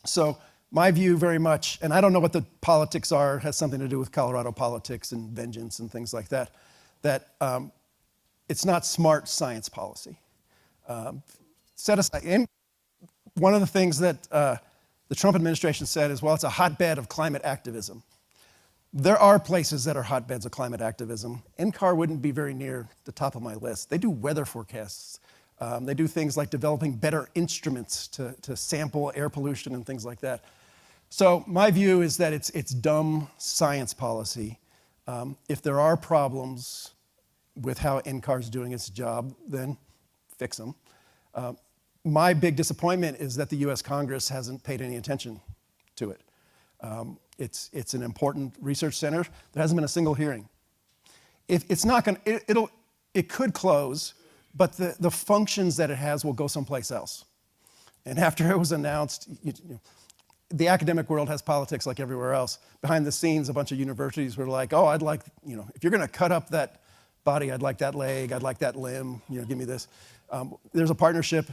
So my view very much, and I don't know what the politics are, has something to do with Colorado politics and vengeance and things like that, that it's not smart science policy. Set aside, and one of the things that the Trump administration said is, well, it's a hotbed of climate activism. There are places that are hotbeds of climate activism. NCAR wouldn't be very near the top of my list. They do weather forecasts. They do things like developing better instruments to sample air pollution and things like that. So my view is that it's dumb science policy. If there are problems with how NCAR is doing its job, then fix them. My big disappointment is that the US Congress hasn't paid any attention to it. It's an important research center. There hasn't been a single hearing. It's not going to, it could close, but the functions that it has will go someplace else. And after it was announced, the academic world has politics like everywhere else. Behind the scenes, a bunch of universities were like, oh, I'd like, if you're going to cut up that body, I'd like that leg, I'd like that limb, give me this. There's a partnership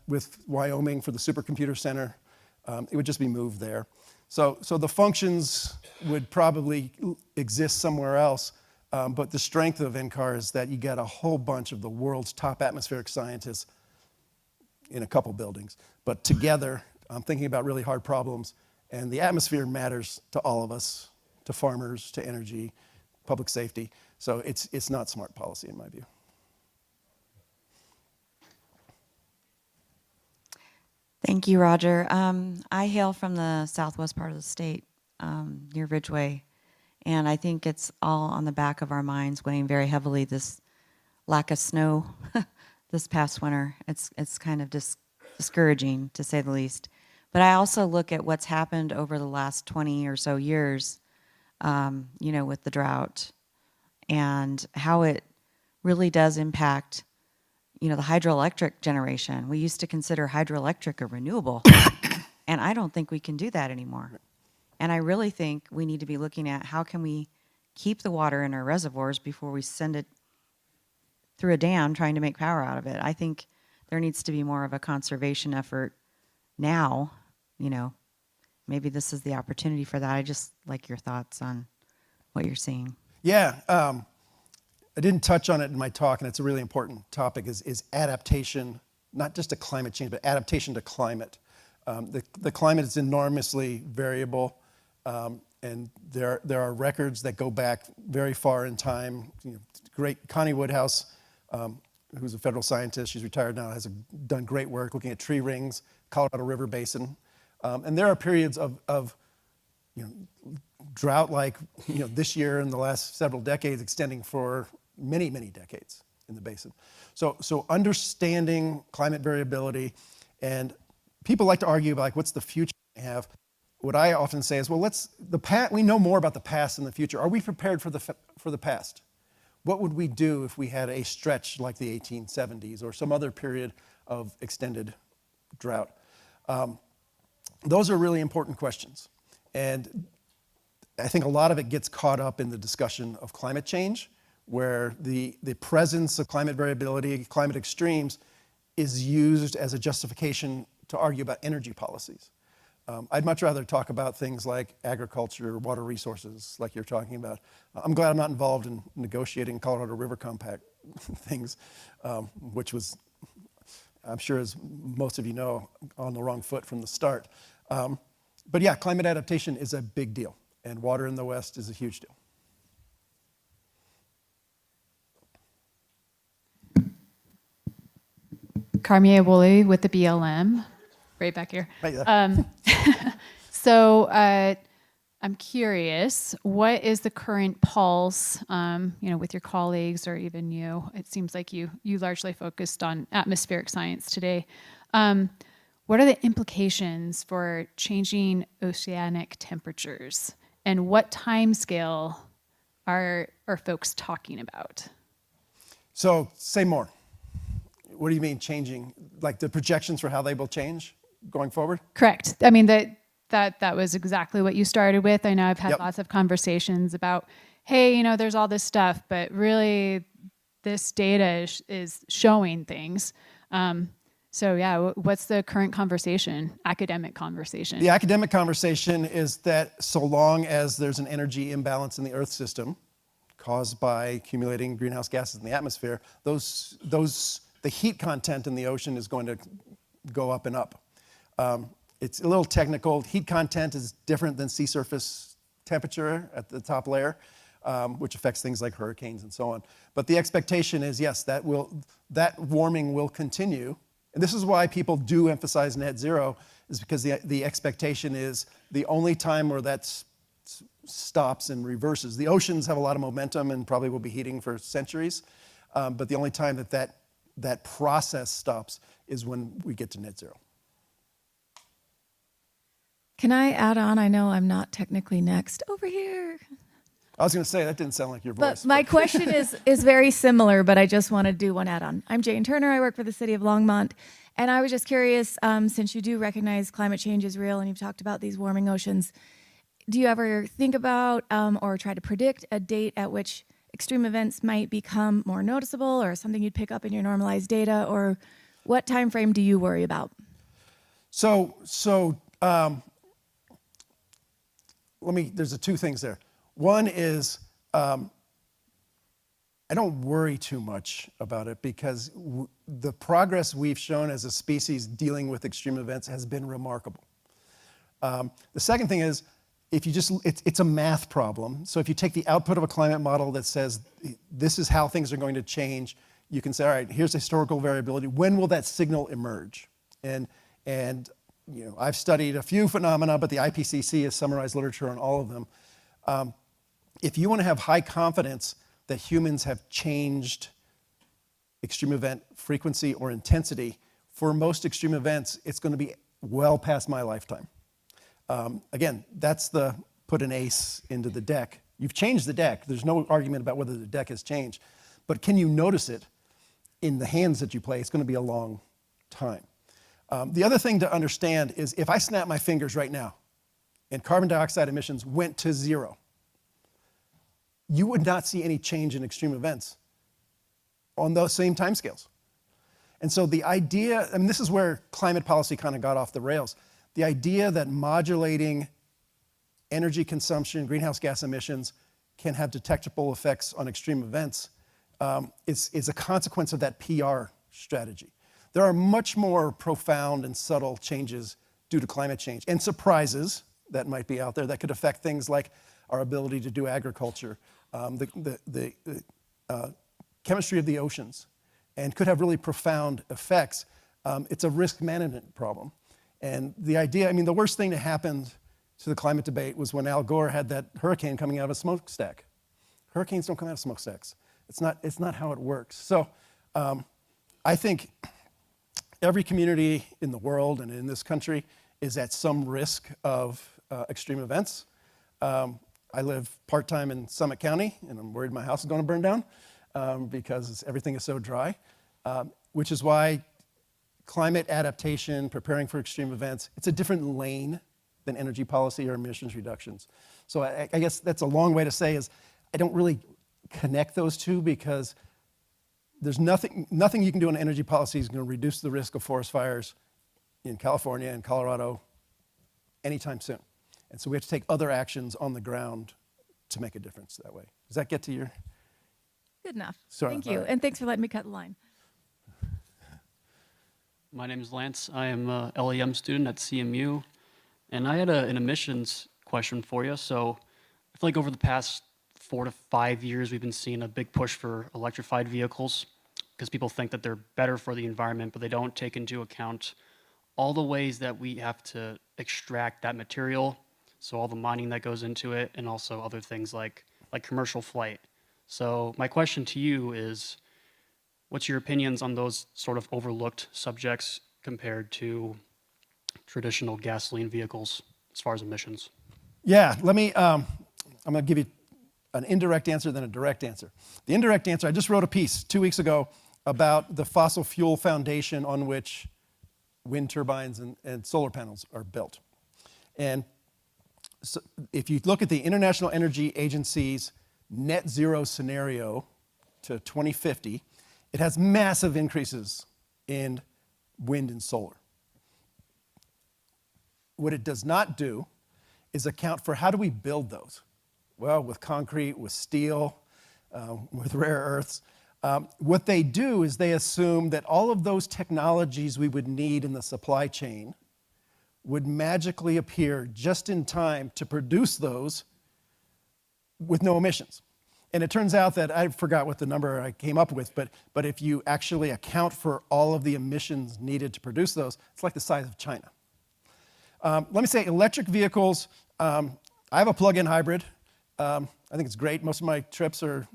with Wyoming for the Supercomputer Center. It would just be moved there. So the functions would probably exist somewhere else, but the strength of NCAR is that you get a whole bunch of the world's top atmospheric scientists in a couple buildings, but together, thinking about really hard problems, and the atmosphere matters to all of us, to farmers, to energy, public safety. So it's not smart policy in my view. Thank you, Roger. I hail from the southwest part of the state, near Ridgeway, and I think it's all on the back of our minds, weighing very heavily this lack of snow this past winter. It's kind of discouraging, to say the least. But I also look at what's happened over the last 20 or so years, with the drought, and how it really does impact, the hydroelectric generation. We used to consider hydroelectric a renewable, and I don't think we can do that anymore. And I really think we need to be looking at how can we keep the water in our reservoirs before we send it through a dam trying to make power out of it. I think there needs to be more of a conservation effort now. Maybe this is the opportunity for that. I just like your thoughts on what you're seeing. Yeah, I didn't touch on it in my talk, and it's a really important topic, is adaptation, not just to climate change, but adaptation to climate. The climate is enormously variable, and there are records that go back very far in time. Great Connie Woodhouse, who's a federal scientist, she's retired now, has done great work looking at tree rings, Colorado River Basin. And there are periods of drought like this year and the last several decades, extending for many, many decades in the basin. So understanding climate variability, and people like to argue about what's the future we have. What I often say is, well, we know more about the past than the future. Are we prepared for the past? What would we do if we had a stretch like the 1870s or some other period of extended drought? Those are really important questions. And I think a lot of it gets caught up in the discussion of climate change, where the presence of climate variability, climate extremes, is used as a justification to argue about energy policies. I'd much rather talk about things like agriculture, water resources, like you're talking about. I'm glad I'm not involved in negotiating Colorado River Compact things, which was, I'm sure, as most of you know, on the wrong foot from the start. But yeah, climate adaptation is a big deal, and water in the West is a huge deal. Carmier Woolley with the BLM, right back here. Right there. So I'm curious, what is the current pulse, with your colleagues or even you? It seems like you largely focused on atmospheric science today. What are the implications for changing oceanic temperatures, and what time scale are folks talking about? So say more. What do you mean changing? Like the projections for how they will change going forward? Correct. I mean, that was exactly what you started with. I know I've had Yep. lots of conversations about, hey, there's all this stuff, but really this data is showing things. So yeah, what's the current conversation, academic conversation? The academic conversation is that so long as there's an energy imbalance in the Earth system caused by accumulating greenhouse gases in the atmosphere, the heat content in the ocean is going to go up and up. It's a little technical. Heat content is different than sea surface temperature at the top layer, which affects things like hurricanes and so on. But the expectation is, yes, that warming will continue. And this is why people do emphasize net zero, is because the expectation is the only time where that stops and reverses. The oceans have a lot of momentum and probably will be heating for centuries, but the only time that process stops is when we get to net zero. Can I add on? I know I'm not technically next. Over here. I was going to say, that didn't sound like your voice. But my question is very similar, but I just want to do one add-on. I'm Jane Turner. I work for the city of Longmont. And I was just curious, since you do recognize climate change is real and you've talked about these warming oceans, do you ever think about or try to predict a date at which extreme events might become more noticeable, or something you'd pick up in your normalized data? Or what time frame do you worry about? There's two things there. One is, I don't worry too much about it because the progress we've shown as a species dealing with extreme events has been remarkable. The second thing is, it's a math problem. So if you take the output of a climate model that says this is how things are going to change, you can say, all right, here's historical variability. When will that signal emerge? And I've studied a few phenomena, but the IPCC has summarized literature on all of them. If you want to have high confidence that humans have changed extreme event frequency or intensity, for most extreme events, it's going to be well past my lifetime. Again, that's the put an ace into the deck. You've changed the deck. There's no argument about whether the deck has changed. But can you notice it in the hands that you play? It's going to be a long time. The other thing to understand is if I snap my fingers right now and carbon dioxide emissions went to 0, you would not see any change in extreme events on those same timescales. And so the idea, I mean, this is where climate policy kind of got off the rails. The idea that modulating energy consumption, greenhouse gas emissions can have detectable effects on extreme events is a consequence of that PR strategy. There are much more profound and subtle changes due to climate change and surprises that might be out there that could affect things like our ability to do agriculture, the chemistry of the oceans, and could have really profound effects. It's a risk management problem. And the idea, I mean, the worst thing that happened to the climate debate was when Al Gore had that hurricane coming out of a smokestack. Hurricanes don't come out of smokestacks. It's not how it works. So I think every community in the world and in this country is at some risk of extreme events. I live part-time in Summit County, and I'm worried my house is going to burn down because everything is so dry, which is why climate adaptation, preparing for extreme events, it's a different lane than energy policy or emissions reductions. So I guess that's a long way to say is I don't really connect those two because there's nothing you can do on energy policy is going to reduce the risk of forest fires in California and Colorado anytime soon. And so we have to take other actions on the ground to make a difference that way. Does that get to your? Good enough. Sorry, Thank you. right. And thanks for letting me cut the line. My name is Lance. I am a LEM student at CMU, and I had an emissions question for you. So I feel like over the past 4 to 5 years, we've been seeing a big push for electrified vehicles because people think that they're better for the environment, but they don't take into account all the ways that we have to extract that material, so all the mining that goes into it, and also other things like commercial flight. So my question to you is, what's your opinions on those sort of overlooked subjects compared to traditional gasoline vehicles as far as emissions? Yeah, let me, I'm going to give you an indirect answer, then a direct answer. The indirect answer, I just wrote a piece 2 weeks ago about the fossil fuel foundation on which wind turbines and solar panels are built. And so if you look at the International Energy Agency's net zero scenario to 2050, it has massive increases in wind and solar. What it does not do is account for how do we build those? Well, with concrete, with steel, with rare earths. What they do is they assume that all of those technologies we would need in the supply chain would magically appear just in time to produce those with no emissions. And it turns out that I forgot what the number I came up with, but if you actually account for all of the emissions needed to produce those, it's like the size of China. Let me say electric vehicles, I have a plug-in hybrid. I think it's great. Most of my trips are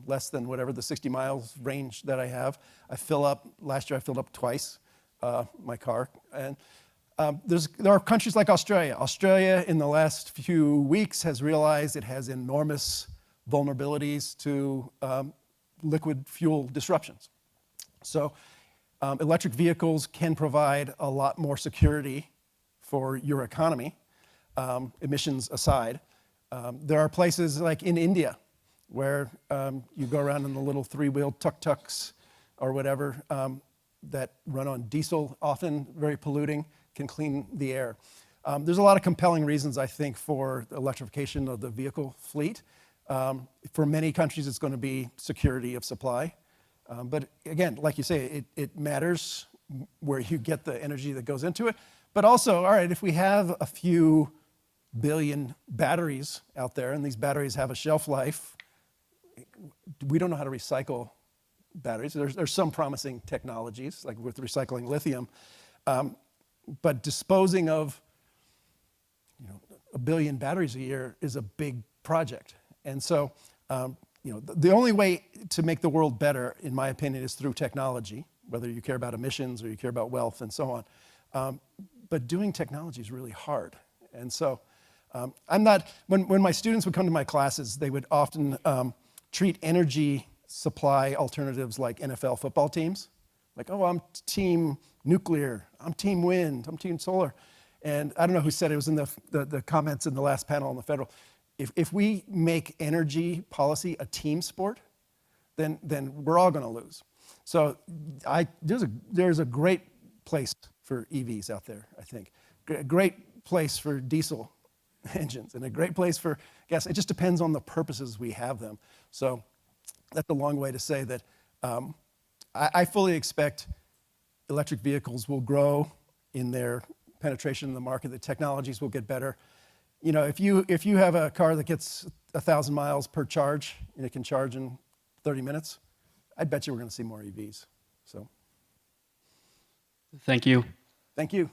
less than whatever the 60 miles range that I have. I fill up, last year I filled up twice my car. And there are countries like Australia. Australia in the last few weeks has realized it has enormous vulnerabilities to liquid fuel disruptions. So electric vehicles can provide a lot more security for your economy, emissions aside. There are places like in India where you go around in the little three-wheel tuk-tuks or whatever that run on diesel, often very polluting, can clean the air. There's a lot of compelling reasons, I think, for the electrification of the vehicle fleet. For many countries, it's going to be security of supply. But again, like you say, it matters where you get the energy that goes into it. But also, all right, if we have a few billion batteries out there, and these batteries have a shelf life, we don't know how to recycle batteries. There's some promising technologies, like with recycling lithium, but disposing of 1 billion batteries a year is a big project. And so the only way to make the world better, in my opinion, is through technology, whether you care about emissions or you care about wealth and so on. But doing technology is really hard. And so I'm not, when my students would come to my classes, they would often treat energy supply alternatives like NFL football teams. Like, oh, I'm team nuclear, I'm team wind, I'm team solar. And I don't know who said it was in the comments in the last panel on the federal. If we make energy policy a team sport, then we're all going to lose. So there's a great place for EVs out there, I think. A great place for diesel engines and a great place for gas. It just depends on the purposes we have them. So that's a long way to say that I fully expect electric vehicles will grow in their penetration in the market. The technologies will get better. If you have a car that gets 1,000 miles per charge and it can charge in 30 minutes, I bet you we're going to see more EVs. So, Thank you. thank you.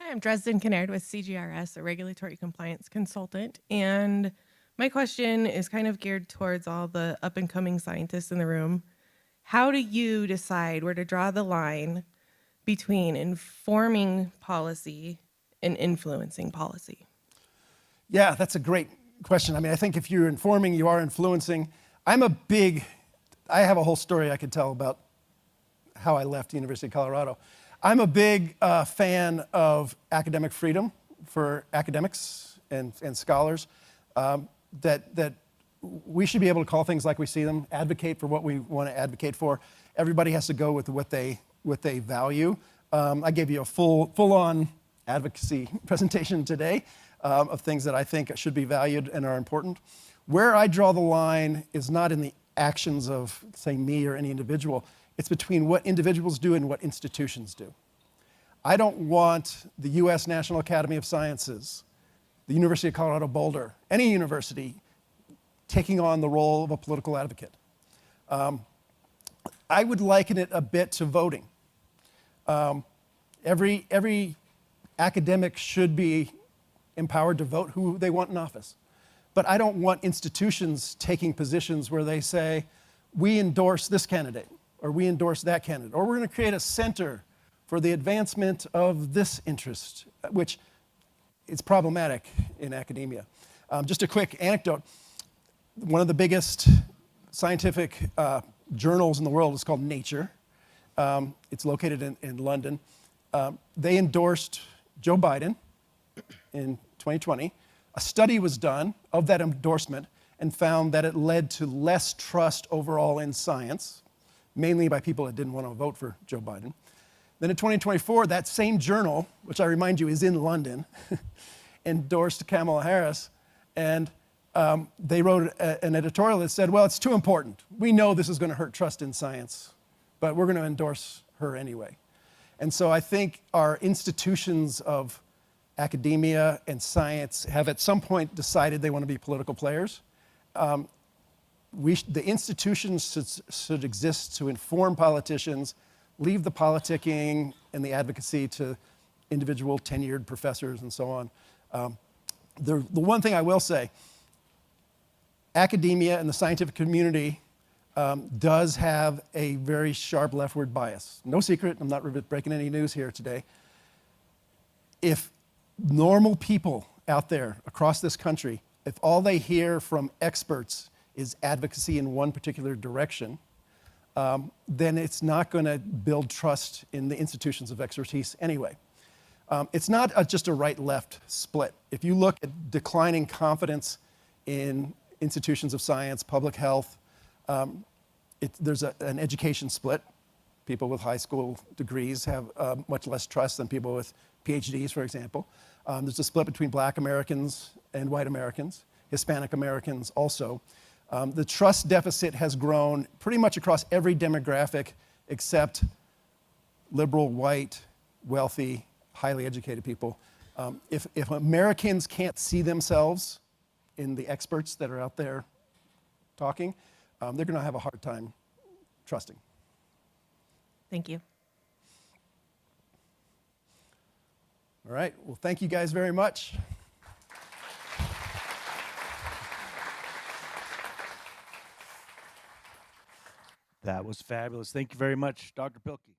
Hi, I'm Dresden Kennard with CGRS, a regulatory compliance consultant. And my question is kind of geared towards all the up and coming scientists in the room. How do you decide where to draw the line between informing policy and influencing policy? Yeah, that's a great question. I mean, I think if you're informing, you are influencing. I have a whole story I could tell about how I left the University of Colorado. I'm a big fan of academic freedom for academics and scholars, that we should be able to call things like we see them, advocate for what we want to advocate for. Everybody has to go with what they value. I gave you a full-on advocacy presentation today of things that I think should be valued and are important. Where I draw the line is not in the actions of, say, me or any individual. It's between what individuals do and what institutions do. I don't want the U.S. National Academy of Sciences, the University of Colorado Boulder, any university taking on the role of a political advocate. I would liken it a bit to voting. Every academic should be empowered to vote who they want in office. But I don't want institutions taking positions where they say, we endorse this candidate, or we endorse that candidate, or we're going to create a center for the advancement of this interest, which is problematic in academia. Just a quick anecdote. One of the biggest scientific journals in the world is called Nature. It's located in London. They endorsed Joe Biden in 2020. A study was done of that endorsement and found that it led to less trust overall in science, mainly by people that didn't want to vote for Joe Biden. Then in 2024, that same journal, which I remind you is in London, endorsed Kamala Harris, and they wrote an editorial that said, well, it's too important. We know this is going to hurt trust in science, but we're going to endorse her anyway. And so I think our institutions of academia and science have at some point decided they want to be political players. The institutions should exist to inform politicians, leave the politicking and the advocacy to individual tenured professors and so on. The one thing I will say, academia and the scientific community does have a very sharp leftward bias. No secret, I'm not breaking any news here today. If normal people out there across this country, if all they hear from experts is advocacy in one particular direction, then it's not going to build trust in the institutions of expertise anyway. It's not just a right-left split. If you look at declining confidence in institutions of science, public health, there's an education split. People with high school degrees have much less trust than people with PhDs, for example. There's a split between Black Americans and white Americans, Hispanic Americans also. The trust deficit has grown pretty much across every demographic except liberal, white, wealthy, highly educated people. If Americans can't see themselves in the experts that are out there talking, they're going to have a hard time trusting. Thank you. All right, well, thank you guys very much. That was fabulous. Thank you very much, Dr. Pielke.